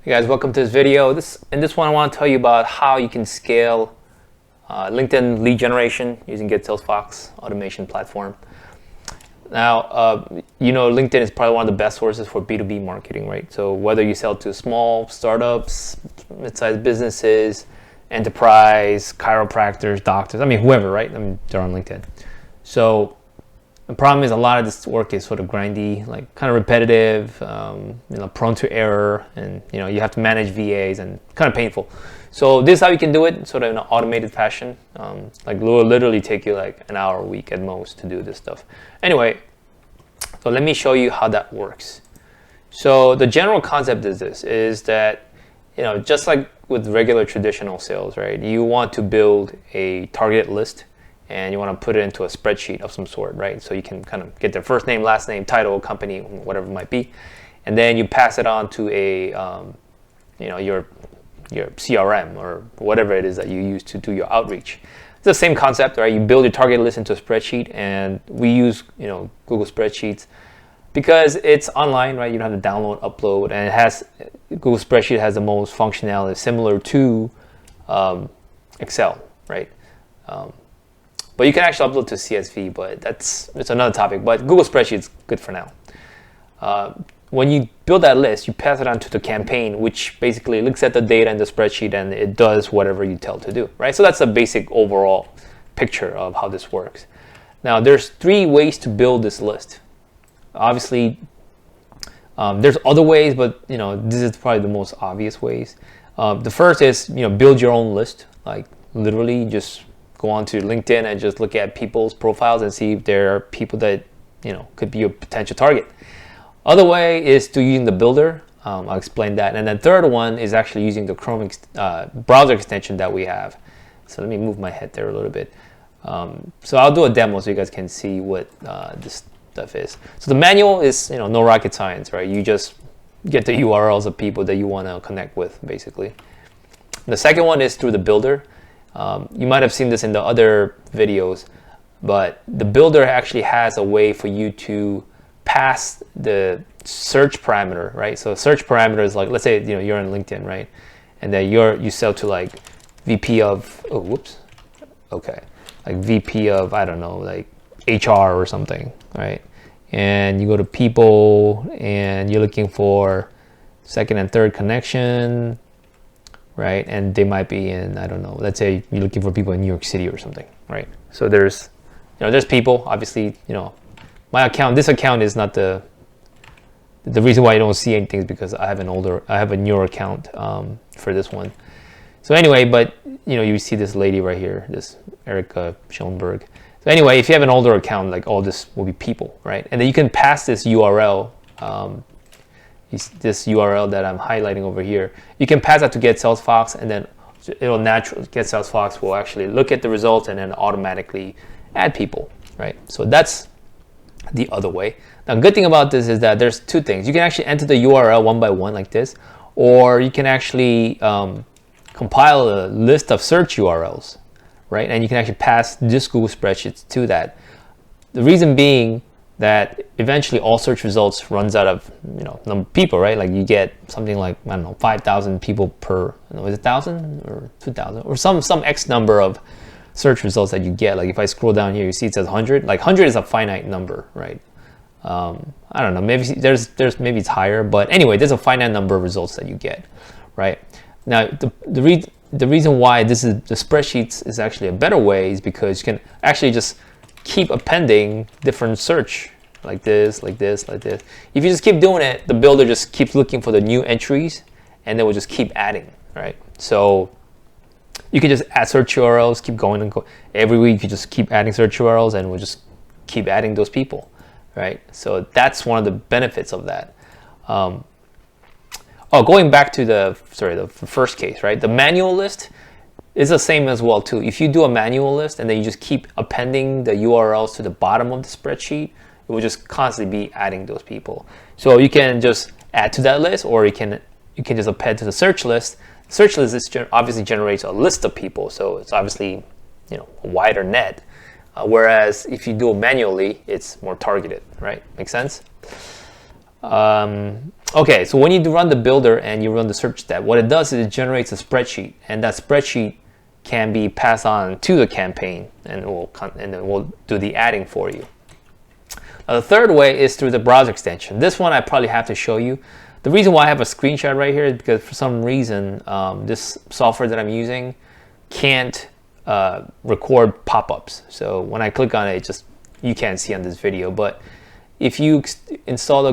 Hey guys, welcome to this video. In this one I want to tell you about how you can scale LinkedIn lead generation using GetSalesFox automation platform. Now, LinkedIn is probably one of the best sources for B2B marketing, right? So whether you sell to small startups, mid-sized businesses, enterprise, chiropractors, doctors, whoever, right? They're on LinkedIn. So the problem is a lot of this work is sort of grindy, like kind of repetitive, prone to error, and you have to manage VAs and kind of painful. So this is how you can do it, sort of in an automated fashion. Like it will literally take you like an hour a week at most to do this stuff. Anyway, so let me show you how that works. So the general concept is this: is that just like with regular traditional sales, right? You want to build a targeted list, and you want to put it into a spreadsheet of some sort, right? So you can kind of get their first name, last name, title, company, whatever it might be, and then you pass it on to a, your CRM or whatever it is that you use to do your outreach. It's the same concept, right? You build your target list into a spreadsheet, and we use Google Spreadsheets because it's online, right? You don't have to download, upload, and Google Spreadsheet has the most functionality similar to Excel, right? But you can actually upload to CSV, but it's another topic. But Google Spreadsheet is good for now. When you build that list, you pass it on to the campaign, which basically looks at the data in the spreadsheet and it does whatever you tell it to do, right? So that's a basic overall picture of how this works. Now, there's 3 ways to build this list. Obviously, there's other ways, but this is probably the most obvious ways. The first is build your own list, like literally just go onto LinkedIn and just look at people's profiles and see if there are people that could be a potential target. Other way is to using the builder. I'll explain that. And then third one is actually using the Chrome browser extension that we have. So let me move my head there a little bit. So I'll do a demo so you guys can see what this stuff is. So the manual is no rocket science, right? You just get the URLs of people that you want to connect with, basically. The second one is through the builder. You might have seen this in the other videos, but the builder actually has a way for you to pass the search parameter, right? So search parameter is like, let's say you're on LinkedIn, right? And then you sell to like VP of like VP of, I don't know, like HR or something, right? And you go to people and you're looking for second and third connection, right? And they might be in, I don't know, let's say you're looking for people in New York City or something, right? So there's people, obviously, my account, this account is not the reason why you don't see anything is because I have a newer account for this one. So anyway, but you see this lady right here, this Erica Schoenberg. So anyway, if you have an older account, like all this will be people, right? And then you can pass this URL, this URL that I'm highlighting over here. You can pass that to GetSalesFox, and then GetSalesFox will actually look at the results and then automatically add people, right? So that's the other way. Now, good thing about this is that there's 2 things. You can actually enter the URL one by one like this, or you can actually compile a list of search URLs, right? And you can actually pass this Google spreadsheet to that. The reason being that eventually all search results runs out of number of people, right? Like you get something like, I don't know, 5,000 people per, is it 1,000 or 2,000 or some X number of search results that you get. Like if I scroll down here, you see it says 100. Like 100 is a finite number, right? I don't know, maybe maybe it's higher, but anyway, there's a finite number of results that you get, right? Now the reason why the spreadsheets is actually a better way is because you can actually just keep appending different search like this, like this, like this. If you just keep doing it, the builder just keeps looking for the new entries, and then will just keep adding, right? So you can just add search URLs, keep going and go. Every week you just keep adding search URLs, and we'll just keep adding those people, right? So that's one of the benefits of that. Going back to the first case, right? The manual list is the same as well too. If you do a manual list and then you just keep appending the URLs to the bottom of the spreadsheet, it will just constantly be adding those people. So you can just add to that list, or you can just append to the search list. Search list obviously generates a list of people, so it's obviously a wider net. Whereas if you do it manually, it's more targeted, right? Make sense? Okay, so when you run the builder and you run the search step, what it does is it generates a spreadsheet, and that spreadsheet can be passed on to the campaign, and then we'll do the adding for you. Now, the third way is through the browser extension. This one I probably have to show you. The reason why I have a screenshot right here is because for some reason this software that I'm using can't record pop-ups. So when I click on it, you can't see on this video. But if you install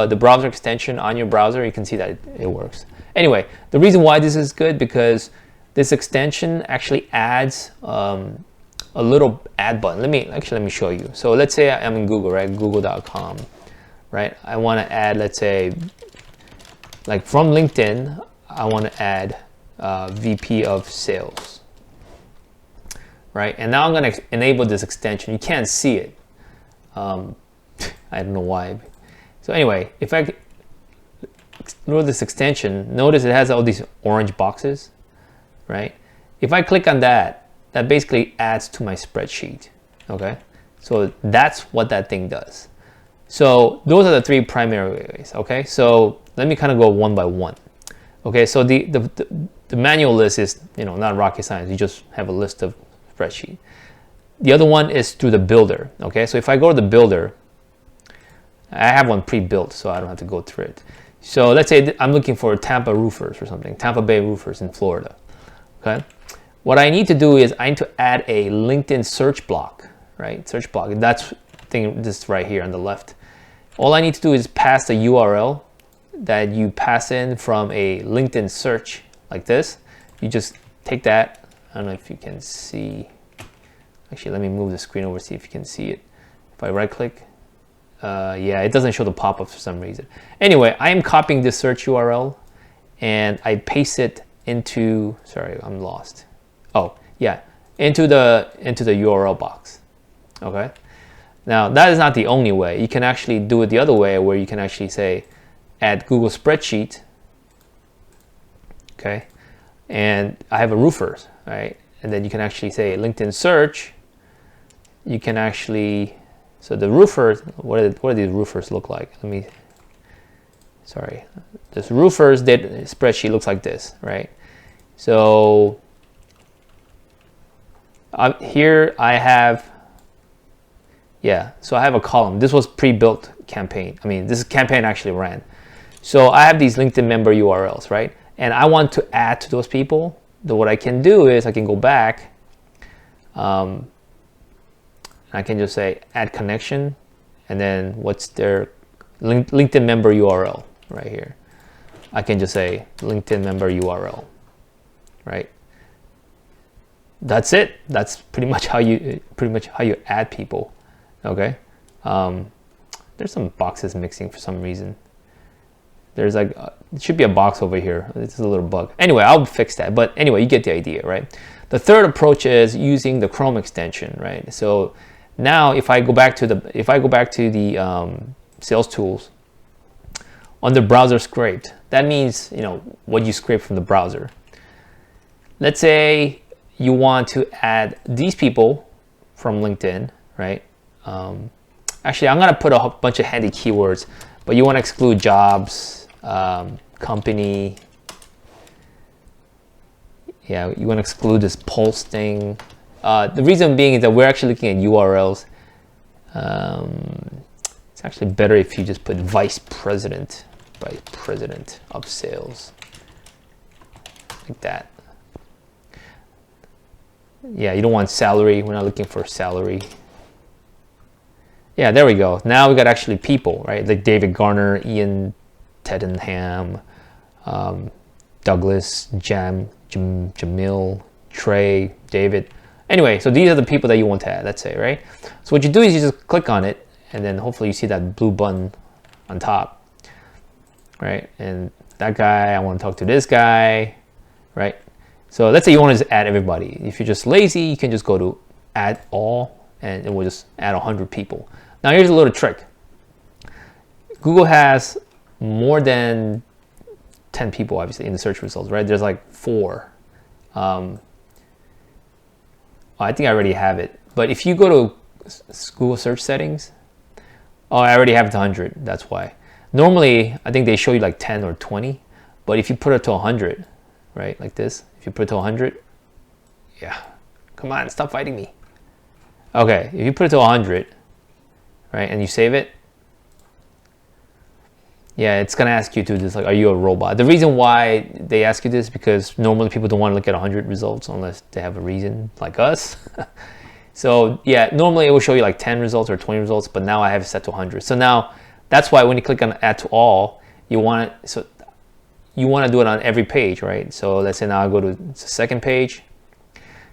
the browser extension on your browser, you can see that it works. Anyway, the reason why this is good because this extension actually adds a little add button. Let me show you. So let's say I'm in Google, right? Google.com, right? I want to add, let's say, like from LinkedIn, I want to add VP of Sales, right? And now I'm going to enable this extension. You can't see it. I don't know why. So anyway, if I load this extension, notice it has all these orange boxes, right? If I click on that, that basically adds to my spreadsheet, okay? So that's what that thing does. So those are the three primary ways, okay? So let me kind of go one by one. Okay, so the manual list is, not rocket science. You just have a list of spreadsheet. The other one is through the builder, okay? So if I go to the builder, I have one pre-built, so I don't have to go through it. So let's say I'm looking for Tampa roofers or something, Tampa Bay roofers in Florida, okay? What I need to do is I need to add a LinkedIn search block, right? Search block, that's this right here on the left. All I need to do is pass the URL that you pass in from a LinkedIn search like this. You just take that. I don't know if you can see. Actually, let me move the screen over, see if you can see it. If I right click, yeah, it doesn't show the pop-up for some reason. Anyway, I am copying this search URL and I paste it into, sorry, I'm lost. Oh, yeah, into the URL box, okay? Now, that is not the only way. You can actually do it the other way where you can actually say, add Google Spreadsheet, okay? And I have a roofers, right? And then you can actually say LinkedIn search. You can actually, so the roofers, what do these roofers look like? Sorry. This roofers spreadsheet looks like this, right? So here I have, yeah, so I have a column. This was pre-built campaign. I mean, this campaign actually ran. So I have these LinkedIn member URLs, right? And I want to add to those people. What I can do is I can go back. I can just say add connection, and then what's their LinkedIn member URL right here. I can just say LinkedIn member URL, right? That's it. That's pretty much how you add people. Okay. There's some boxes mixing for some reason. There's like, it should be a box over here. It's a little bug. Anyway, I'll fix that. But anyway, you get the idea, right? The third approach is using the Chrome extension, right? So now if I go back to the sales tools under browser scraped, that means, what you scrape from the browser. Let's say you want to add these people from LinkedIn, right? Actually, I'm gonna put a bunch of handy keywords, but you want to exclude jobs, company. Yeah, you want to exclude this posting. The reason being is that we're actually looking at URLs. It's actually better if you just put vice president of sales, like that. Yeah, you don't want salary. We're not looking for salary. Yeah, there we go. Now we got actually people, right? Like David Garner, Ian Tottenham, Douglas, Jamil, Trey, David. Anyway, so these are the people that you want to add, let's say, right? So what you do is you just click on it, and then hopefully you see that blue button on top, right? And that guy, I want to talk to this guy, right? So let's say you want to just add everybody. If you're just lazy, you can just go to add all, and it will just add 100 people. Now here's a little trick. Google has more than 10 people, obviously, in the search results, right? There's like 4. I think I already have it. But if you go to Google search settings, oh, I already have it to 100. That's why. Normally, I think they show you like 10 or 20, but if you put it to 100, right, like this, if you put it to 100, yeah, come on, stop fighting me. Okay, if you put it to 100, right, and you save it, yeah, it's gonna ask you to this, like, are you a robot? The reason why they ask you this is because normally people don't want to look at 100 results unless they have a reason, like us. So yeah, normally it will show you like 10 results or 20 results, but now I have it set to 100. So now that's why when you click on add to all, you want to do it on every page, right? So let's say now I go to the second page.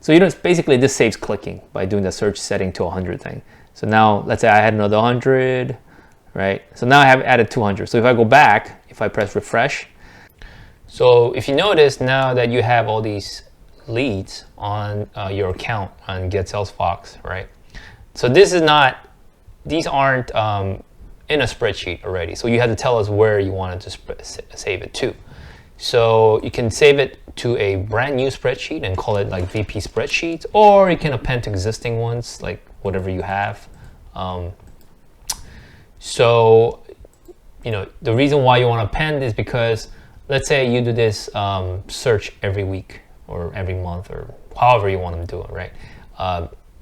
So basically this saves clicking by doing the search setting to 100 thing. So now let's say I had another 100, right? So now I have added 200. So if I go back, if I press refresh, so if you notice now that you have all these leads on your account on GetSalesFox, right? So these aren't in a spreadsheet already. So you have to tell us where you wanted to save it to. So you can save it to a brand new spreadsheet and call it like VP spreadsheet, or you can append to existing ones, like whatever you have. So, the reason why you want to append is because let's say you do this search every week or every month or however you want to do it, right?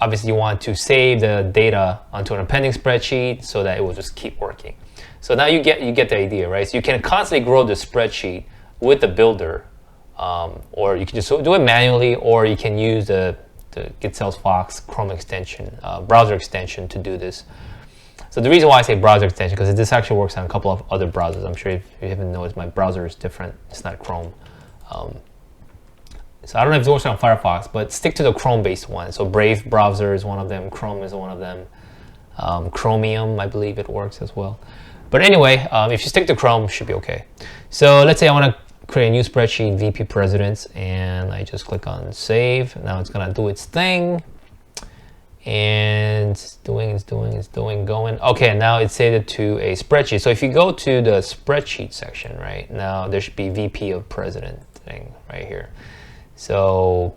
Obviously, you want to save the data onto an appending spreadsheet so that it will just keep working. So now you get the idea, right? So you can constantly grow the spreadsheet with the builder, or you can just do it manually, or you can use the GetSalesFox Chrome extension, browser extension to do this. So the reason why I say browser extension, because this actually works on a couple of other browsers. I'm sure if you haven't noticed, my browser is different. It's not Chrome. So I don't know if it works on Firefox, but stick to the Chrome-based one. So Brave browser is one of them. Chrome is one of them. Chromium, I believe it works as well. But anyway, if you stick to Chrome, it should be okay. So let's say I want to create a new spreadsheet, VP Presidents, and I just click on Save. Now it's gonna do its thing. And it's going. Okay, now it's saved it to a spreadsheet. So if you go to the spreadsheet section, right, now there should be VP of President thing right here. So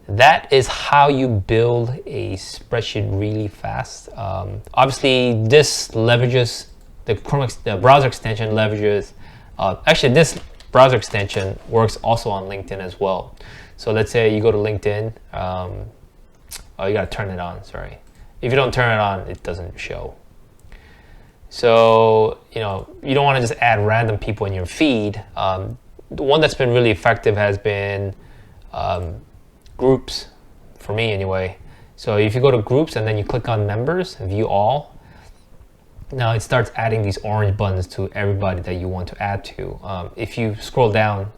that is how you build a spreadsheet really fast. Obviously, this leverages the browser extension leverages. Actually, this browser extension works also on LinkedIn as well. So let's say you go to LinkedIn. Oh, you gotta turn it on, sorry. If you don't turn it on, it doesn't show. So, you don't wanna just add random people in your feed. The one that's been really effective has been groups, for me anyway. So if you go to groups and then you click on members, view all, now it starts adding these orange buttons to everybody that you want to add to. If you scroll down,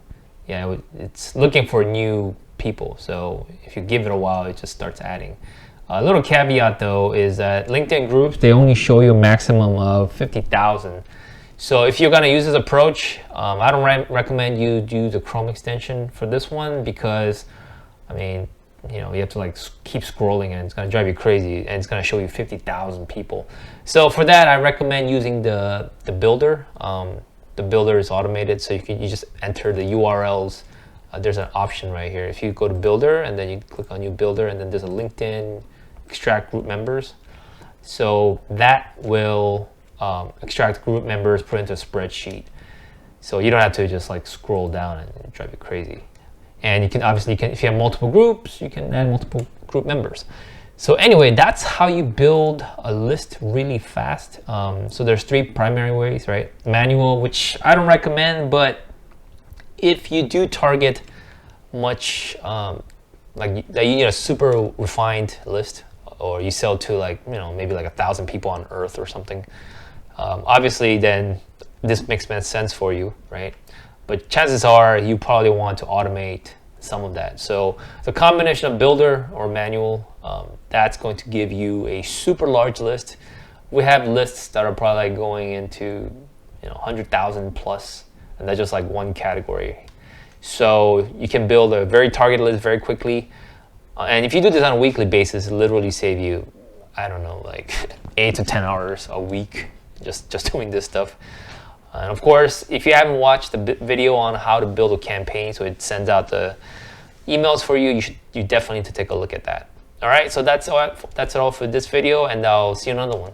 yeah, it's looking for new people. So if you give it a while, it just starts adding. A little caveat though is that LinkedIn groups, they only show you a maximum of 50,000. So if you're gonna use this approach, I don't recommend you do the Chrome extension for this one, because I mean, you have to like keep scrolling and it's gonna drive you crazy, and it's gonna show you 50,000 people. So for that, I recommend using the builder. The builder is automated, so you just enter the URLs. There's an option right here. If you go to builder and then you click on new builder, and then there's a LinkedIn extract group members. So that will extract group members, put into a spreadsheet. So you don't have to just like scroll down and drive you crazy. And you can obviously, if you have multiple groups, you can add multiple group members. So anyway, that's how you build a list really fast. So there's 3 primary ways, right? Manual, which I don't recommend, but if you do target much, like that, you need a super refined list, or you sell to like, maybe like 1,000 people on Earth or something, obviously then this makes sense for you, right? But chances are you probably want to automate some of that. So the combination of builder or manual, that's going to give you a super large list. We have lists that are probably like going into 100,000 plus, and that's just like one category. So you can build a very targeted list very quickly. And if you do this on a weekly basis, it literally save you, I don't know, like 8 to 10 hours a week just doing this stuff. And of course, if you haven't watched the video on how to build a campaign, so it sends out the emails for you, you definitely need to take a look at that. All right, so that's it all for this video, and I'll see you in another one.